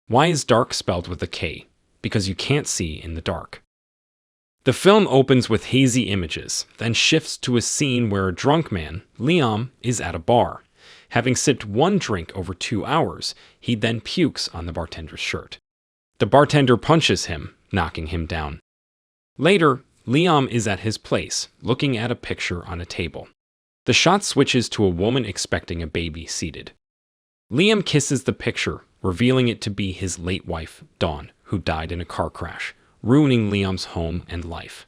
Why is dark spelled with a K? Because you can't see in the dark. The film opens with hazy images, then shifts to a scene where a drunk man, Liam, is at a bar. Having sipped one drink over 2 hours, he then pukes on the bartender's shirt. The bartender punches him, knocking him down. Later, Liam is at his place, looking at a picture on a table. The shot switches to a woman expecting a baby seated. Liam kisses the picture, revealing it to be his late wife, Dawn, who died in a car crash, ruining Liam's home and life.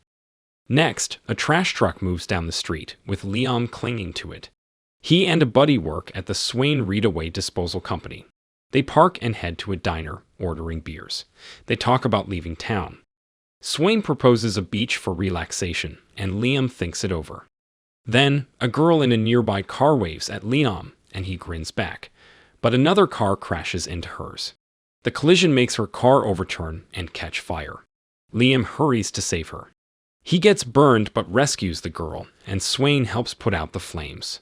Next, a trash truck moves down the street, with Liam clinging to it. He and a buddy work at the Swain Readaway Disposal Company. They park and head to a diner, ordering beers. They talk about leaving town. Swain proposes a beach for relaxation, and Liam thinks it over. Then, a girl in a nearby car waves at Liam, and he grins back. But another car crashes into hers. The collision makes her car overturn and catch fire. Liam hurries to save her. He gets burned but rescues the girl, and Swain helps put out the flames.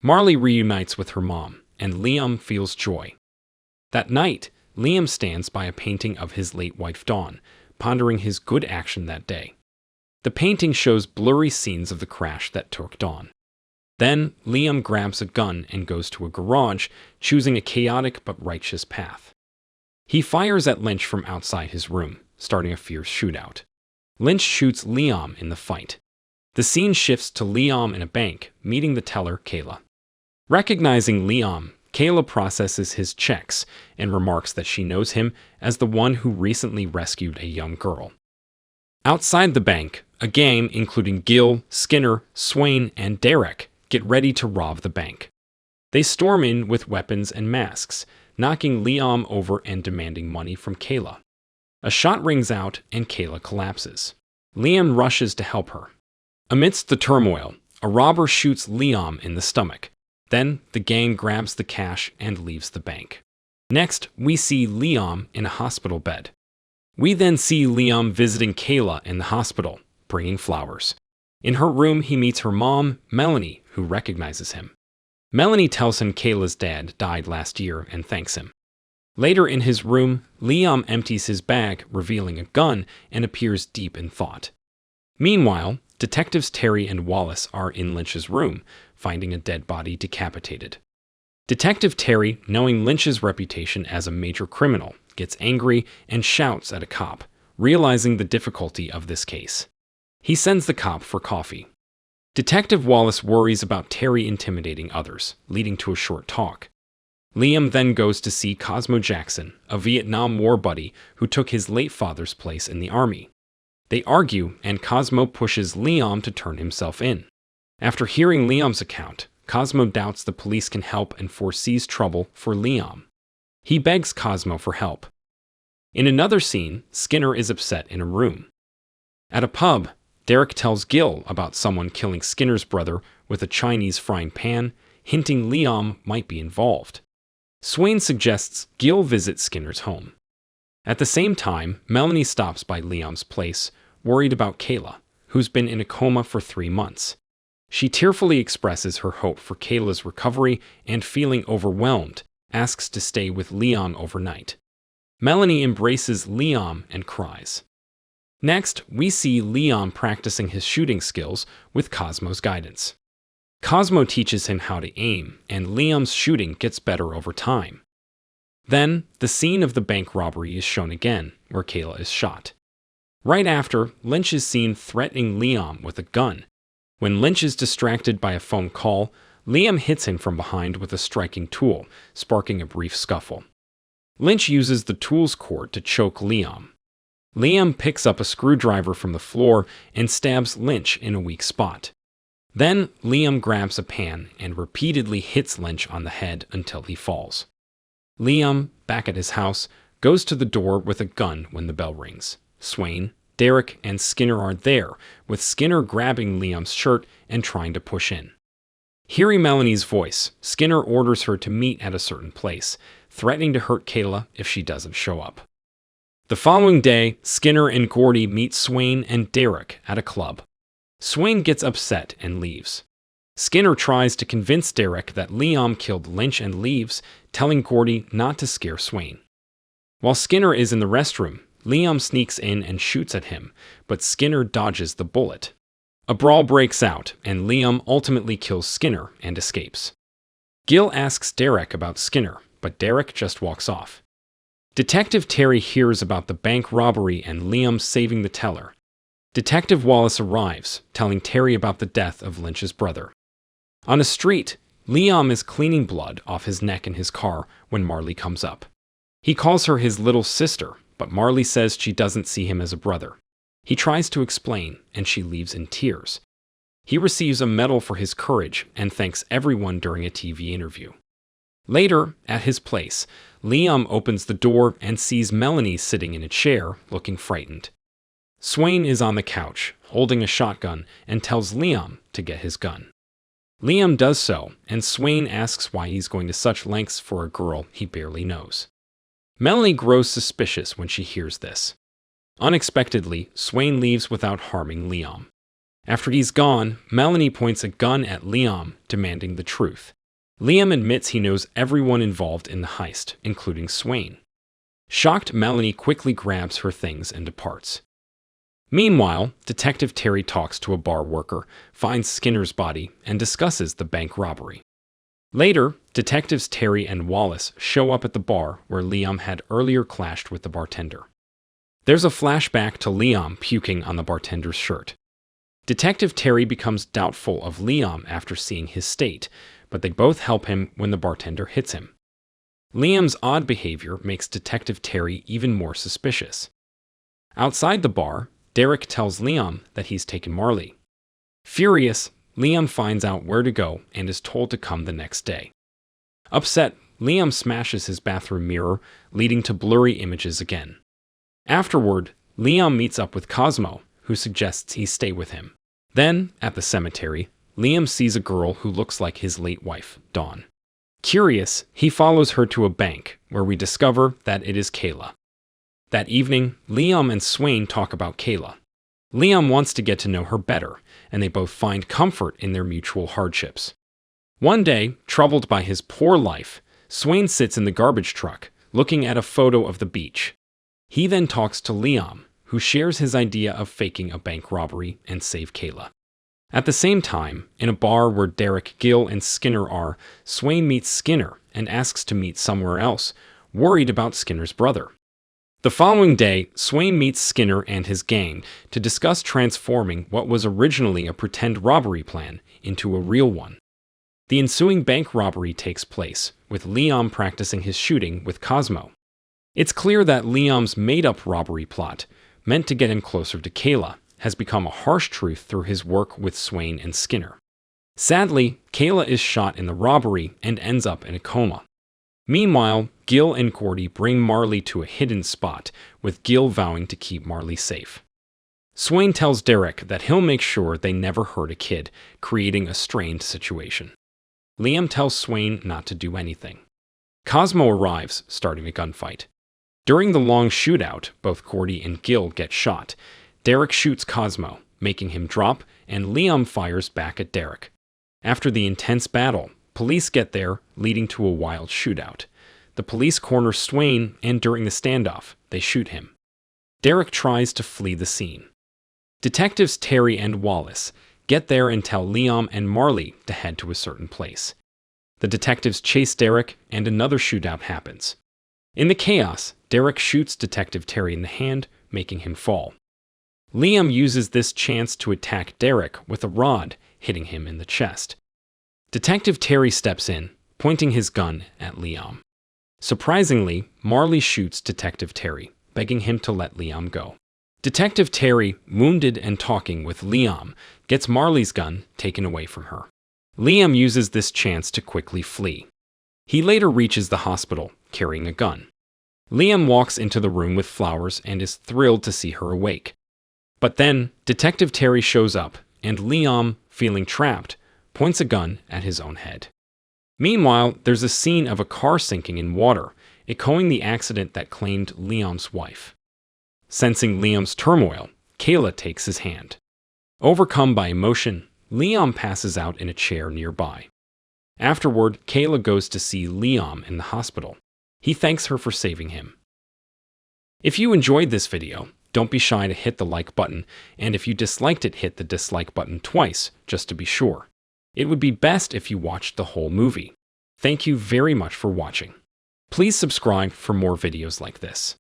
Marley reunites with her mom, and Liam feels joy. That night, Liam stands by a painting of his late wife Dawn, pondering his good action that day. The painting shows blurry scenes of the crash that took Dawn. Then, Liam grabs a gun and goes to a garage, choosing a chaotic but righteous path. He fires at Lynch from outside his room, starting a fierce shootout. Lynch shoots Liam in the fight. The scene shifts to Liam in a bank, meeting the teller, Kayla. Recognizing Liam, Kayla processes his checks and remarks that she knows him as the one who recently rescued a young girl. Outside the bank, a gang including Gill, Skinner, Swain, and Derek get ready to rob the bank. They storm in with weapons and masks, knocking Liam over and demanding money from Kayla. A shot rings out and Kayla collapses. Liam rushes to help her. Amidst the turmoil, a robber shoots Liam in the stomach. Then, the gang grabs the cash and leaves the bank. Next, we see Liam in a hospital bed. We then see Liam visiting Kayla in the hospital, bringing flowers. In her room, he meets her mom, Melanie, who recognizes him. Melanie tells him Kayla's dad died last year and thanks him. Later in his room, Liam empties his bag, revealing a gun, and appears deep in thought. Meanwhile, Detectives Terry and Wallace are in Lynch's room, finding a dead body decapitated. Detective Terry, knowing Lynch's reputation as a major criminal, gets angry and shouts at a cop, realizing the difficulty of this case. He sends the cop for coffee. Detective Wallace worries about Terry intimidating others, leading to a short talk. Liam then goes to see Cosmo Jackson, a Vietnam War buddy who took his late father's place in the army. They argue, and Cosmo pushes Liam to turn himself in. After hearing Liam's account, Cosmo doubts the police can help and foresees trouble for Liam. He begs Cosmo for help. In another scene, Skinner is upset in a room. At a pub, Derek tells Gill about someone killing Skinner's brother with a Chinese frying pan, hinting Liam might be involved. Swain suggests Gill visit Skinner's home. At the same time, Melanie stops by Liam's place, worried about Kayla, who's been in a coma for 3 months. She tearfully expresses her hope for Kayla's recovery and, feeling overwhelmed, asks to stay with Liam overnight. Melanie embraces Liam and cries. Next, we see Liam practicing his shooting skills with Cosmo's guidance. Cosmo teaches him how to aim, and Liam's shooting gets better over time. Then, the scene of the bank robbery is shown again, where Kayla is shot. Right after, Lynch is seen threatening Liam with a gun. When Lynch is distracted by a phone call, Liam hits him from behind with a striking tool, sparking a brief scuffle. Lynch uses the tool's cord to choke Liam. Liam picks up a screwdriver from the floor and stabs Lynch in a weak spot. Then, Liam grabs a pan and repeatedly hits Lynch on the head until he falls. Liam, back at his house, goes to the door with a gun when the bell rings. Swain, Derek, and Skinner are there, with Skinner grabbing Liam's shirt and trying to push in. Hearing Melanie's voice, Skinner orders her to meet at a certain place, threatening to hurt Kayla if she doesn't show up. The following day, Skinner and Gordy meet Swain and Derek at a club. Swain gets upset and leaves. Skinner tries to convince Derek that Liam killed Lynch and leaves, telling Gordy not to scare Swain. While Skinner is in the restroom, Liam sneaks in and shoots at him, but Skinner dodges the bullet. A brawl breaks out, and Liam ultimately kills Skinner and escapes. Gill asks Derek about Skinner, but Derek just walks off. Detective Terry hears about the bank robbery and Liam saving the teller. Detective Wallace arrives, telling Terry about the death of Lynch's brother. On a street, Liam is cleaning blood off his neck in his car when Marley comes up. He calls her his little sister, but Marley says she doesn't see him as a brother. He tries to explain, and she leaves in tears. He receives a medal for his courage and thanks everyone during a TV interview. Later, at his place, Liam opens the door and sees Melanie sitting in a chair, looking frightened. Swain is on the couch, holding a shotgun, and tells Liam to get his gun. Liam does so, and Swain asks why he's going to such lengths for a girl he barely knows. Melanie grows suspicious when she hears this. Unexpectedly, Swain leaves without harming Liam. After he's gone, Melanie points a gun at Liam, demanding the truth. Liam admits he knows everyone involved in the heist, including Swain. Shocked, Melanie quickly grabs her things and departs. Meanwhile, Detective Terry talks to a bar worker, finds Skinner's body, and discusses the bank robbery. Later, Detectives Terry and Wallace show up at the bar where Liam had earlier clashed with the bartender. There's a flashback to Liam puking on the bartender's shirt. Detective Terry becomes doubtful of Liam after seeing his state, but they both help him when the bartender hits him. Liam's odd behavior makes Detective Terry even more suspicious. Outside the bar, Derek tells Liam that he's taken Marley. Furious, Liam finds out where to go and is told to come the next day. Upset, Liam smashes his bathroom mirror, leading to blurry images again. Afterward, Liam meets up with Cosmo, who suggests he stay with him. Then, at the cemetery, Liam sees a girl who looks like his late wife, Dawn. Curious, he follows her to a bank, where we discover that it is Kayla. That evening, Liam and Swain talk about Kayla. Liam wants to get to know her better, and they both find comfort in their mutual hardships. One day, troubled by his poor life, Swain sits in the garbage truck, looking at a photo of the beach. He then talks to Liam, who shares his idea of faking a bank robbery and save Kayla. At the same time, in a bar where Derek, Gill, and Skinner are, Swain meets Skinner and asks to meet somewhere else, worried about Skinner's brother. The following day, Swain meets Skinner and his gang to discuss transforming what was originally a pretend robbery plan into a real one. The ensuing bank robbery takes place, with Liam practicing his shooting with Cosmo. It's clear that Liam's made-up robbery plot, meant to get him closer to Kayla, has become a harsh truth through his work with Swain and Skinner. Sadly, Kayla is shot in the robbery and ends up in a coma. Meanwhile, Gill and Gordy bring Marley to a hidden spot, with Gill vowing to keep Marley safe. Swain tells Derek that he'll make sure they never hurt a kid, creating a strained situation. Liam tells Swain not to do anything. Cosmo arrives, starting a gunfight. During the long shootout, both Gordy and Gill get shot. Derek shoots Cosmo, making him drop, and Liam fires back at Derek. After the intense battle, police get there, leading to a wild shootout. The police corner Swain, and during the standoff, they shoot him. Derek tries to flee the scene. Detectives Terry and Wallace get there and tell Liam and Marley to head to a certain place. The detectives chase Derek, and another shootout happens. In the chaos, Derek shoots Detective Terry in the hand, making him fall. Liam uses this chance to attack Derek with a rod, hitting him in the chest. Detective Terry steps in, pointing his gun at Liam. Surprisingly, Marley shoots Detective Terry, begging him to let Liam go. Detective Terry, wounded and talking with Liam, gets Marley's gun taken away from her. Liam uses this chance to quickly flee. He later reaches the hospital, carrying a gun. Liam walks into the room with flowers and is thrilled to see her awake. But then, Detective Terry shows up, and Liam, feeling trapped, points a gun at his own head. Meanwhile, there's a scene of a car sinking in water, echoing the accident that claimed Liam's wife. Sensing Liam's turmoil, Kayla takes his hand. Overcome by emotion, Liam passes out in a chair nearby. Afterward, Kayla goes to see Liam in the hospital. He thanks her for saving him. If you enjoyed this video, don't be shy to hit the like button, and if you disliked it, hit the dislike button twice, just to be sure. It would be best if you watched the whole movie. Thank you very much for watching. Please subscribe for more videos like this.